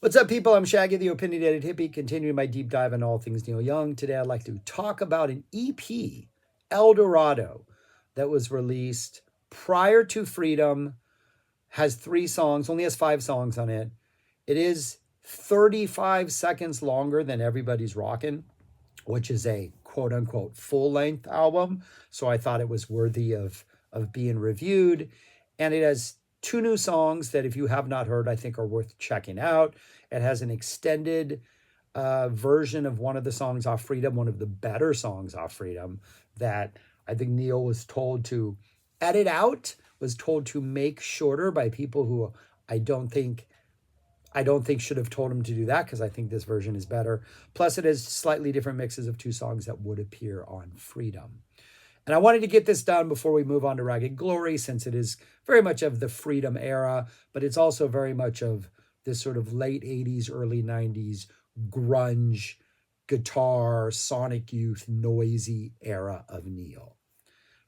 What's up, people? I'm Shaggy, the Opinionated Hippie, continuing my deep dive on all things Neil Young. Today, I'd like to talk about an EP, Eldorado, that was released prior to Freedom, has 3 songs, only has 5 songs on it. It is 35 seconds longer than Everybody's Rockin', which is a quote unquote full length album. So I thought it was worthy of being reviewed. And it has 2 new songs that, if you have not heard, I think are worth checking out. It has an extended version of one of the songs off Freedom, one of the better songs off Freedom, that I think Neil was told to edit out, was told to make shorter by people who I don't think I don't think should have told him to do that, because I think this version is better. Plus, it has slightly different mixes of 2 songs that would appear on Freedom. And I wanted to get this done before we move on to Ragged Glory, since it is very much of the Freedom era, but it's also very much of this sort of late 80s, early 90s grunge, guitar, Sonic Youth, noisy era of Neil.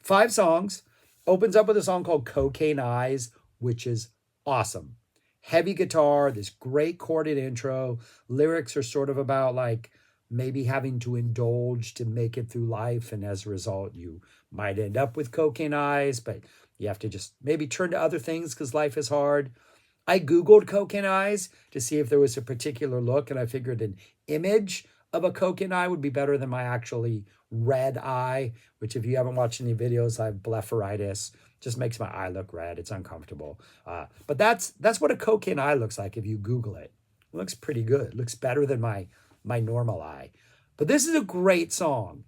5 songs. Opens up with a song called Cocaine Eyes, which is awesome. Heavy guitar, this great chorded intro. Lyrics are sort of about like maybe having to indulge to make it through life. And as a result, you might end up with cocaine eyes, but you have to just maybe turn to other things because life is hard. I Googled cocaine eyes to see if there was a particular look, and I figured an image of a cocaine eye would be better than my actually red eye, which, if you haven't watched any videos, I have blepharitis. Just makes my eye look red. It's uncomfortable. But that's what a cocaine eye looks like if you Google it. It looks pretty good. It looks better than my normal eye. But this is a great song.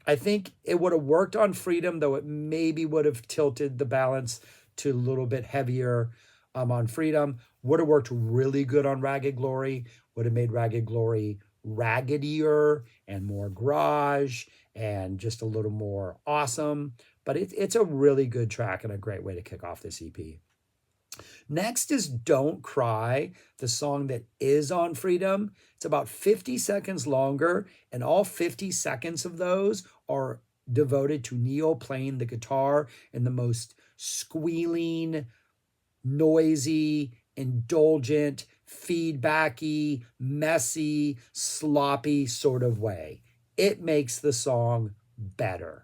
I think it would have worked on Freedom, though it maybe would have tilted the balance to a little bit heavier on Freedom. Would have worked really good on Ragged Glory. Would have made Ragged Glory raggedier and more garage and just a little more awesome. But it's a really good track and a great way to kick off this EP. Next is Don't Cry, the song that is on Freedom. It's about 50 seconds longer, and all 50 seconds of those are devoted to Neil playing the guitar in the most squealing, noisy, indulgent, feedbacky, messy, sloppy sort of way. It makes the song better.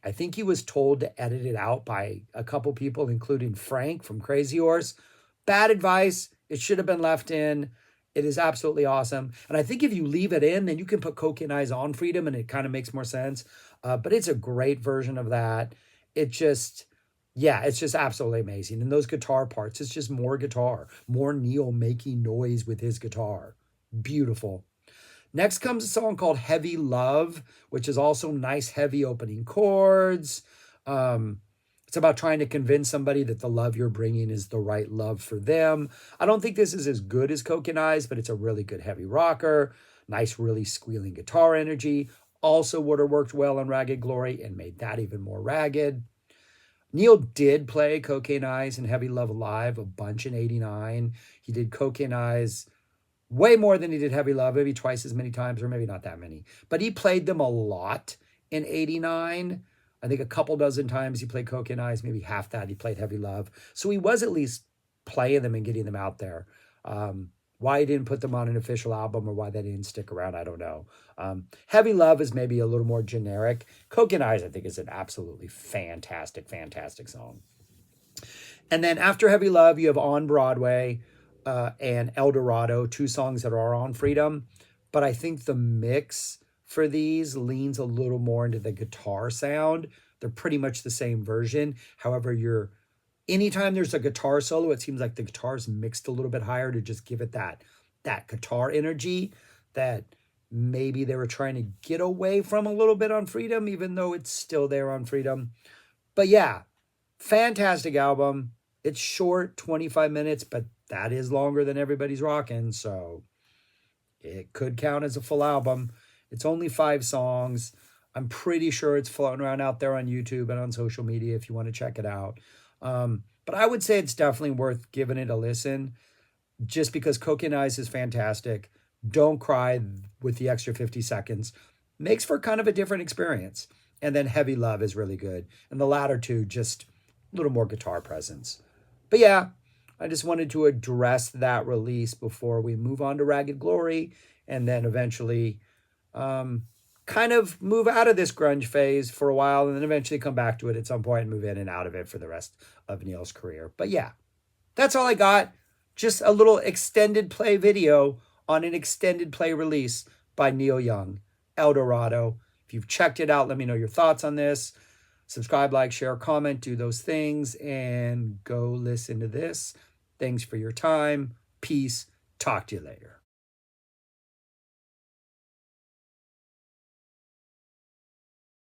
I think he was told to edit it out by a couple people, including Frank from Crazy Horse. Bad advice. It should have been left in. It is absolutely awesome. And I think if you leave it in, then you can put Cocaine Eyes on Freedom and it kind of makes more sense. But it's a great version of that. It just, yeah, it's just absolutely amazing. And those guitar parts, it's just more guitar, more Neil making noise with his guitar. Beautiful. Next comes a song called Heavy Love, which is also nice, heavy opening chords. It's about trying to convince somebody that the love you're bringing is the right love for them. I don't think this is as good as Cocaine Eyes, but it's a really good heavy rocker. Nice, really squealing guitar energy. Also would have worked well on Ragged Glory and made that even more ragged. Neil did play Cocaine Eyes and Heavy Love live a bunch in '89. He did Cocaine Eyes way more than he did Heavy Love, maybe twice as many times, or maybe not that many. But he played them a lot in '89. I think a couple dozen times he played Cocaine Eyes, maybe half that he played Heavy Love. So he was at least playing them and getting them out there. Why he didn't put them on an official album or why they didn't stick around, I don't know. Heavy Love is maybe a little more generic. Cocaine Eyes, I think, is an absolutely fantastic, fantastic song. And then after Heavy Love, you have On Broadway, and Eldorado, 2 songs that are on Freedom. But I think the mix for these leans a little more into the guitar sound. They're pretty much the same version. However, anytime there's a guitar solo, it seems like the guitar's mixed a little bit higher to just give it that guitar energy that maybe they were trying to get away from a little bit on Freedom, even though it's still there on Freedom. But yeah, fantastic album. It's short, 25 minutes, but that is longer than Everybody's Rockin', so it could count as a full album. It's only 5 songs. I'm pretty sure it's floating around out there on YouTube and on social media if you want to check it out. But I would say it's definitely worth giving it a listen, just because Cocaine Eyes is fantastic. Don't Cry, with the extra 50 seconds, makes for kind of a different experience. And then Heavy Love is really good. And the latter two, just a little more guitar presence. But yeah, I just wanted to address that release before we move on to Ragged Glory and then eventually kind of move out of this grunge phase for a while and then eventually come back to it at some point and move in and out of it for the rest of Neil's career. But yeah, that's all I got. Just a little extended play video on an extended play release by Neil Young, Eldorado. If you've checked it out, let me know your thoughts on this. Subscribe, like, share, comment, do those things, and go listen to this. Thanks for your time. Peace. Talk to you later.